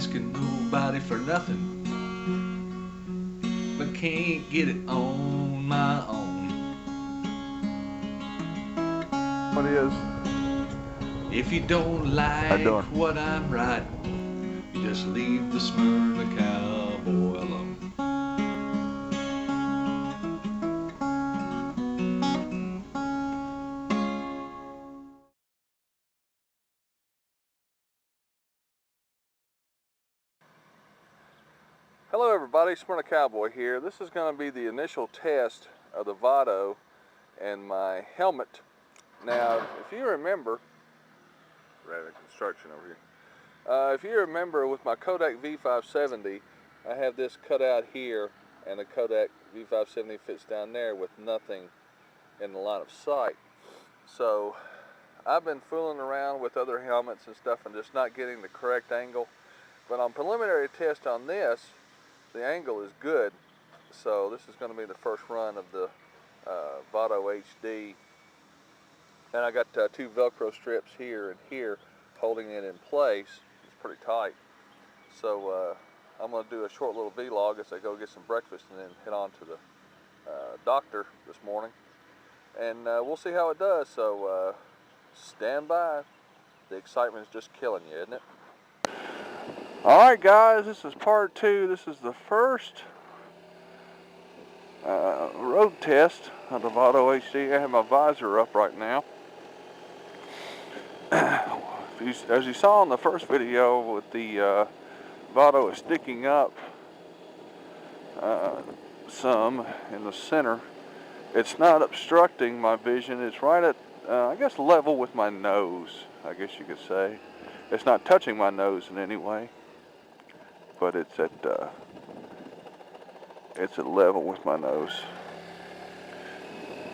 asking nobody for nothing, but can't get it on my own. What is? If you don't like what I'm writing, you just leave the Smyrna cowboy alone. Hello everybody, Smyrna Cowboy here. This is going to be the initial test of the Vado and my helmet. Now, if you remember, radical construction over here. If you remember with my Kodak V570, I have this cut out here and the Kodak V570 fits down there with nothing in the line of sight. So I've been fooling around with other helmets and stuff and just not getting the correct angle. But on preliminary test on this, the angle is good, so this is going to be the first run of the Vado HD, and I got two Velcro strips here and here holding it in place. It's pretty tight, so I'm going to do a short little vlog as I go get some breakfast and then head on to the doctor this morning, and we'll see how it does. So stand by. The excitement is just killing you, isn't it? Alright guys, this is part 2. This is the first road test of the Vado HD. I have my visor up right now. As you saw in the first video, with the Vado is sticking up some in the center. It's not obstructing my vision. It's right at, I guess, level with my nose, I guess you could say. It's not touching my nose in any way, but it's at level with my nose.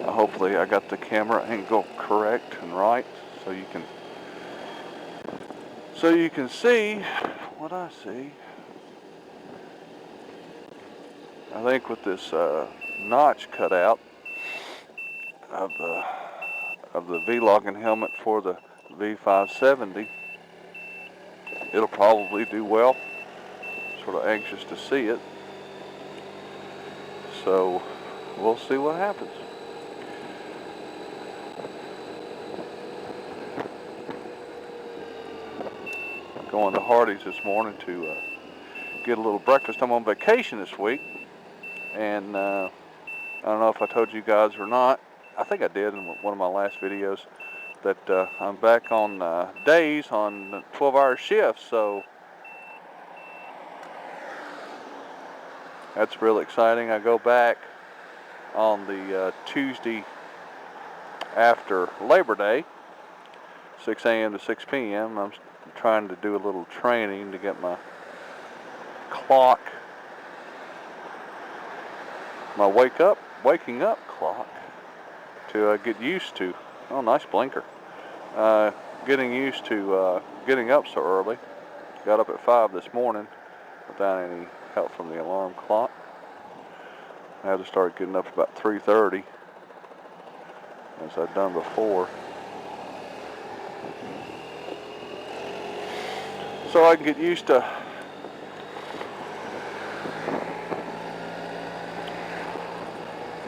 Hopefully I got the camera angle correct and right, so you can see what I see. I think with this notch cut out of the V-logging helmet for the V570, it'll probably do well. Sort of anxious to see it, so we'll see what happens. Going to Hardee's this morning to get a little breakfast. I'm on vacation this week, and I don't know if I told you guys or not. I think I did in one of my last videos that I'm back on days on 12-hour shifts, so that's real exciting. I go back on the Tuesday after Labor Day, 6 a.m. to 6 p.m. I'm trying to do a little training to get my clock, my waking up clock, to get used to. Oh, nice blinker. Getting used to getting up so early. Got up at 5 this morning without any help from the alarm clock. I had to start getting up about 3:30, as I've done before, so I can get used to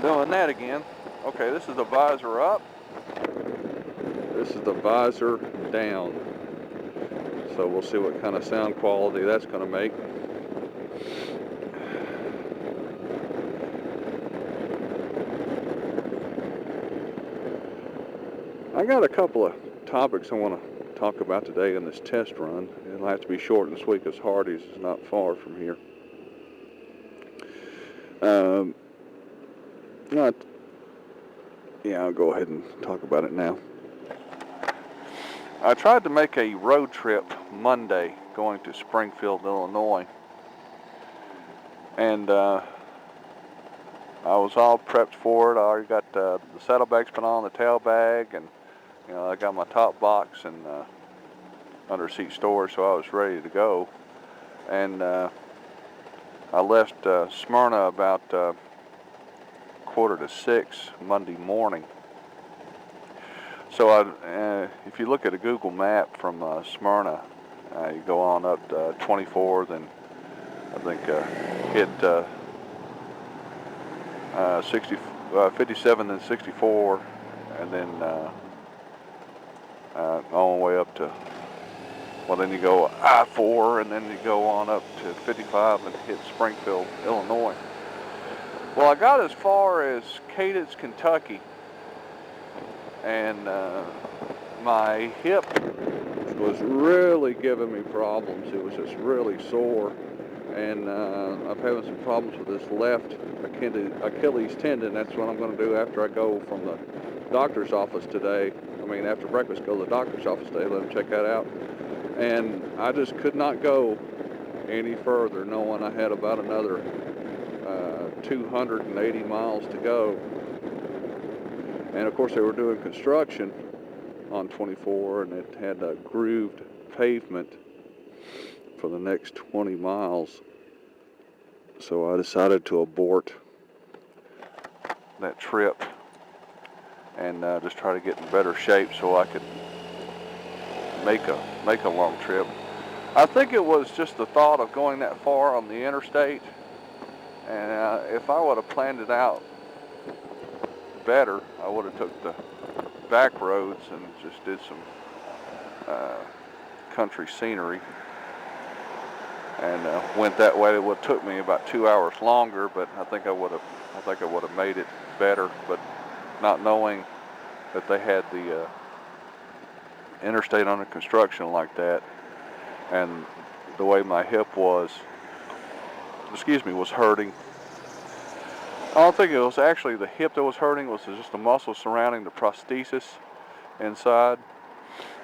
doing that again. Okay, this is the visor up. This is the visor down. So we'll see what kind of sound quality that's going to make. I got a couple of topics I want to talk about today in this test run. It'll have to be short and sweet because Hardee's is not far from here. I'll go ahead and talk about it now. I tried to make a road trip Monday going to Springfield, Illinois, and I was all prepped for it. I already got the saddlebags put on, the tail bag, and I got my top box and under seat storage, so I was ready to go. And I left Smyrna about 5:45 Monday morning. So if you look at a Google map from Smyrna, You go on up to 24, then I think hit 57, then 64, and then on the way up to, well, then you go I-4, and then you go on up to 55 and hit Springfield, Illinois. Well, I got as far as Cadence, Kentucky, and my hip was really giving me problems. It was just really sore, and I'm having some problems with this left Achilles tendon. That's what I'm going to do after I go from the doctor's office today. I mean, after breakfast, go to the doctor's office today, let them check that out. And I just could not go any further, knowing I had about another 280 miles to go. And of course, they were doing construction on 24, and it had a grooved pavement for the next 20 miles. So I decided to abort that trip and just try to get in better shape so I could make a long trip. I think it was just the thought of going that far on the interstate, and if I would have planned it out better, I would have took the back roads and just did some country scenery and went that way. It would have took me about 2 hours longer, but I think I would have made it better. But not knowing that they had the interstate under construction like that, and the way my hip was hurting. I don't think it was actually the hip that was hurting. It was just the muscle surrounding the prosthesis inside,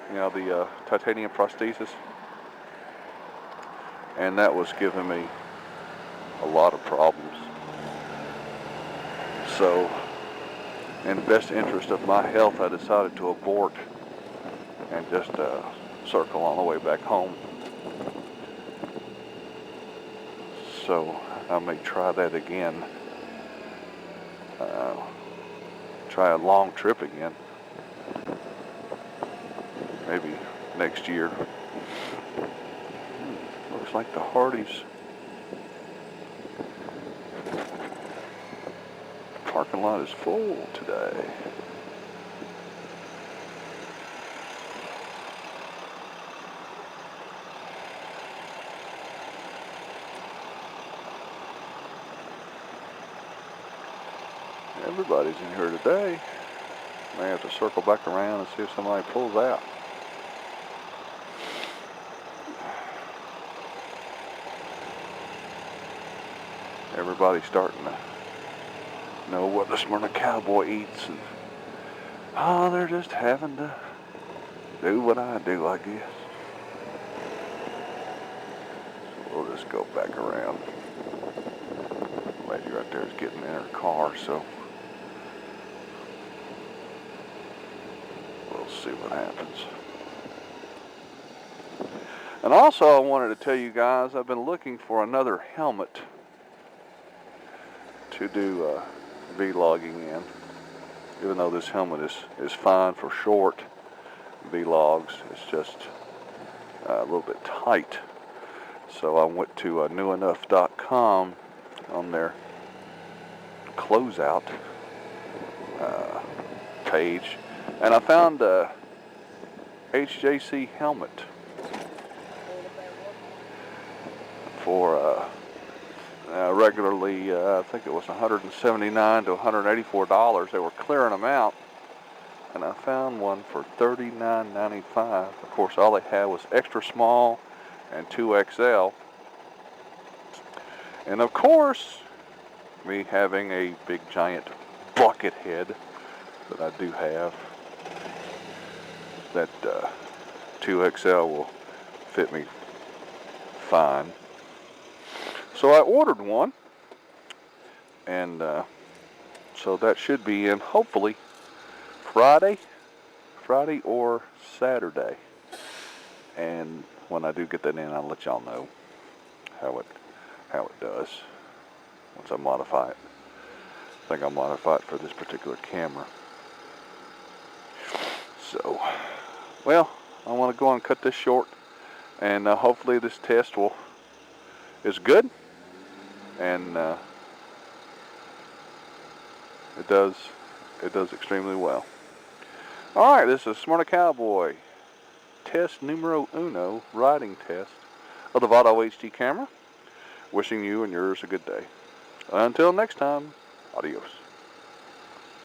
you know, the titanium prosthesis, and that was giving me a lot of problems. So, in the best interest of my health, I decided to abort and just circle on the way back home. So I may try that again. Try a long trip again. Maybe next year. Looks like the Hardee's parking lot is full today. Everybody's in here today. May have to circle back around and see if somebody pulls out. Everybody's starting to know what the Smyrna Cowboy eats, and they're just having to do what I do, I guess. So we'll just go back around. The lady right there is getting in her car, so we'll see what happens. And also, I wanted to tell you guys, I've been looking for another helmet to do vlogging in. Even though this helmet is fine for short vlogs, it's just a little bit tight. So I went to newenough.com on their closeout page, and I found a HJC helmet for regularly, I think it was $179 to $184. They were clearing them out, and I found one for $39.95. Of course, all they had was extra small and 2XL. And of course, me having a big giant bucket head that I do have, that 2XL will fit me fine. So I ordered one, and so that should be in hopefully Friday or Saturday. And when I do get that in, I'll let y'all know how it does once I modify it. I think I'll modify it for this particular camera. So, well, I want to go on and cut this short. And hopefully this test is good, and it does extremely well. All right, this is Smyrna Cowboy test numero uno, riding test of the Vado HD camera. Wishing you and yours a good day. Until next time, adios.